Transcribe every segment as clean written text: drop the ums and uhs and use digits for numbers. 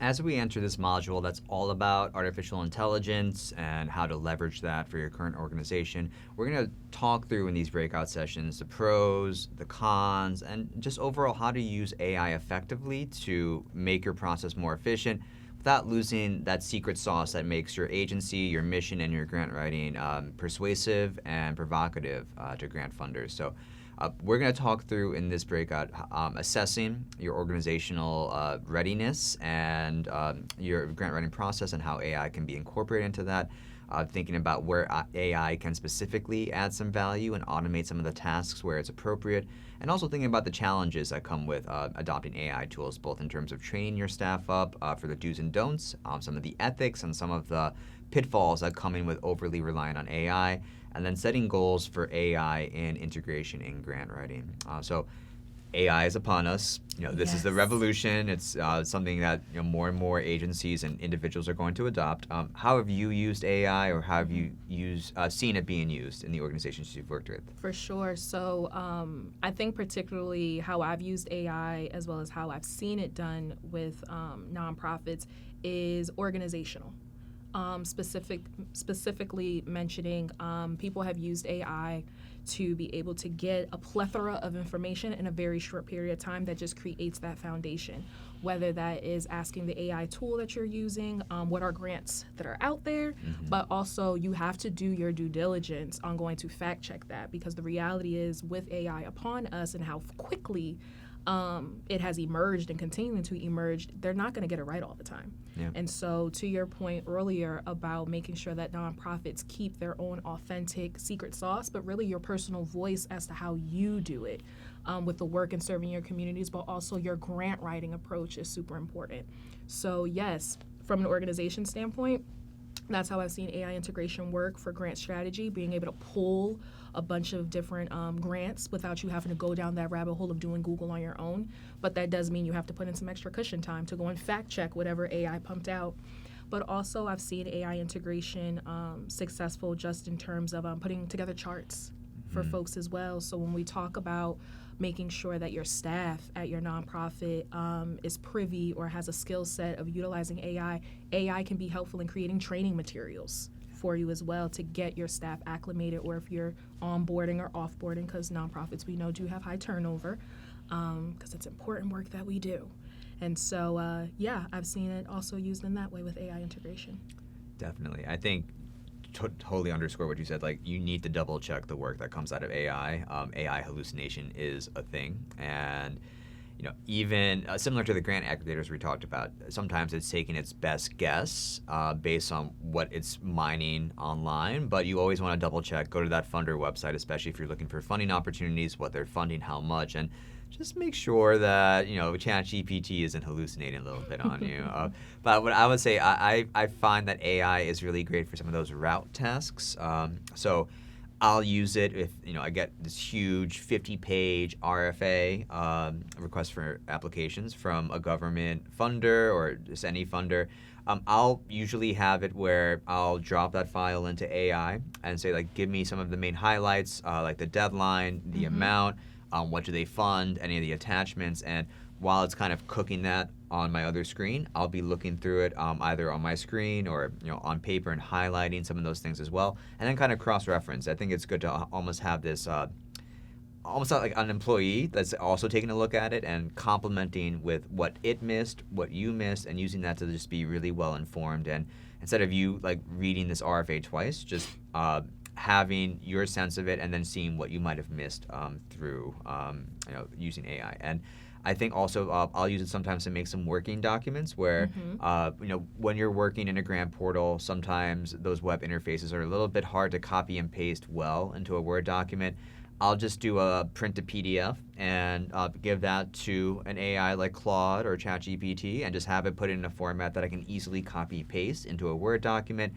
As we enter this module that's all about artificial intelligence and how to leverage that for your current organization, we're going to talk through in these breakout sessions the pros, the cons, and just overall how to use AI effectively to make your process more efficient without losing that secret sauce that makes your agency, your mission, and your grant writing persuasive and provocative to grant funders. So we're going to talk through in this breakout assessing your organizational readiness and your grant writing process and how AI can be incorporated into that. Thinking about where AI can specifically add some value and automate some of the tasks where it's appropriate, and also thinking about the challenges that come with adopting AI tools, both in terms of training your staff up for the do's and don'ts, some of the ethics and some of the pitfalls that come in with overly relying on AI, and then setting goals for AI and integration in grant writing. So AI is upon us. This is the revolution. It's something that more and more agencies and individuals are going to adopt. How have you used AI, or how have you seen it being used in the organizations you've worked with? For sure. So I think particularly how I've used AI as well as how I've seen it done with nonprofits is organizational. Specifically mentioning people have used AI to be able to get a plethora of information in a very short period of time that just creates that foundation. Whether that is asking the AI tool that you're using, what are grants that are out there, but also you have to do your due diligence on going to fact check that, because the reality is with AI upon us and how quickly it has emerged and continuing to emerge, they're not going to get it right all the time. Yeah. And so to your point earlier about making sure that nonprofits keep their own authentic secret sauce, but really your personal voice as to how you do it with the work and serving your communities, but also your grant writing approach is super important. So yes, from an organization standpoint, that's how I've seen AI integration work for grant strategy, being able to pull a bunch of different grants without you having to go down that rabbit hole of doing Google on your own. But that does mean you have to put in some extra cushion time to go and fact check whatever AI pumped out. But also I've seen AI integration successful just in terms of putting together charts for folks as well. So when we talk about making sure that your staff at your nonprofit is privy or has a skill set of utilizing AI, AI can be helpful in creating training materials for you as well to get your staff acclimated, or if you're onboarding or offboarding, because nonprofits we know do have high turnover, because it's important work that we do. And so, I've seen it also used in that way with AI integration. Definitely. I think totally underscore what you said. Like, you need to double check the work that comes out of AI. AI hallucination is a thing, and even similar to the grant aggregators we talked about, sometimes it's taking its best guess based on what it's mining online, but you always want to double check, go to that funder website, especially if you're looking for funding opportunities, what they're funding, how much, and just make sure that ChatGPT isn't hallucinating a little bit on you. But what I would say, I find that AI is really great for some of those route tasks. So I'll use it if I get this huge 50-page RFA request for applications from a government funder or just any funder. I'll usually have it where I'll drop that file into AI and say, like, give me some of the main highlights, like the deadline, the amount, what do they fund, any of the attachments, and while it's kind of cooking that on my other screen, I'll be looking through it either on my screen or on paper and highlighting some of those things as well, and then kind of cross-reference. I think it's good to almost have this, almost like an employee that's also taking a look at it and complementing with what it missed, what you missed, and using that to just be really well informed. And instead of you like reading this RFA twice, just having your sense of it and then seeing what you might have missed through using AI. And I think also I'll use it sometimes to make some working documents where, when you're working in a grant portal, sometimes those web interfaces are a little bit hard to copy and paste well into a Word document. I'll just do a print a PDF and give that to an AI like Claude or ChatGPT and just have it put in a format that I can easily copy paste into a Word document.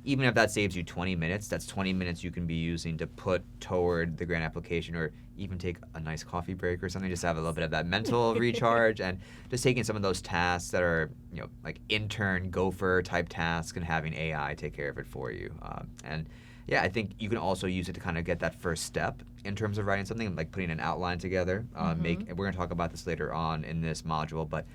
Even if that saves you 20 minutes, that's 20 minutes you can be using to put toward the grant application, or even take a nice coffee break or something, just have a little bit of that mental recharge, and just taking some of those tasks that are, like intern, gopher type tasks, and having AI take care of it for you. And I think you can also use it to kind of get that first step in terms of writing something, like putting an outline together. We're going to talk about this later on in this module, but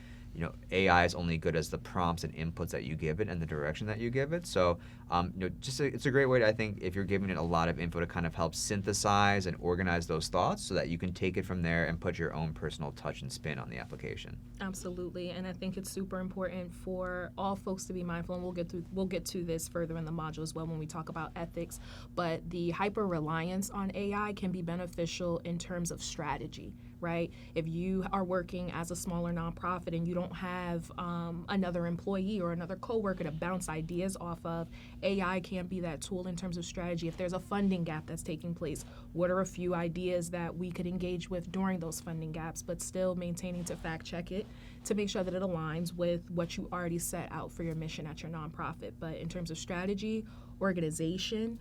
AI is only good as the prompts and inputs that you give it and the direction that you give it. So, it's a great way to, I think, if you're giving it a lot of info, to kind of help synthesize and organize those thoughts so that you can take it from there and put your own personal touch and spin on the application. Absolutely, and I think it's super important for all folks to be mindful, and we'll get to this further in the module as well when we talk about ethics. But the hyper reliance on AI can be beneficial in terms of strategy, right? If you are working as a smaller nonprofit and you don't have another employee or another coworker to bounce ideas off of, AI can be that tool in terms of strategy. If there's a funding gap that's taking place, what are a few ideas that we could engage with during those funding gaps, but still maintaining to fact check it to make sure that it aligns with what you already set out for your mission at your nonprofit. But in terms of strategy, organization,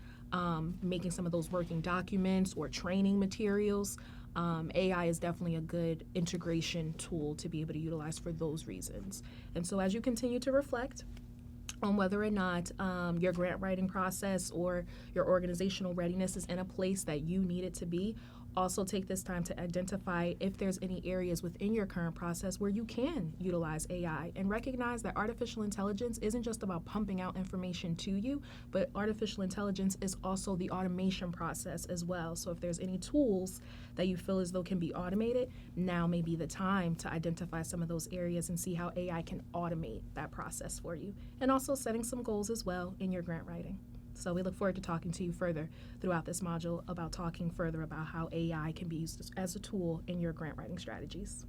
making some of those working documents or training materials, AI is definitely a good integration tool to be able to utilize for those reasons. And so as you continue to reflect on whether or not your grant writing process or your organizational readiness is in a place that you need it to be, also take this time to identify if there's any areas within your current process where you can utilize AI, and recognize that artificial intelligence isn't just about pumping out information to you, but artificial intelligence is also the automation process as well. So if there's any tools that you feel as though can be automated, now may be the time to identify some of those areas and see how AI can automate that process for you. And also setting some goals as well in your grant writing. So we look forward to talking to you further throughout this module about talking further about how AI can be used as a tool in your grant writing strategies.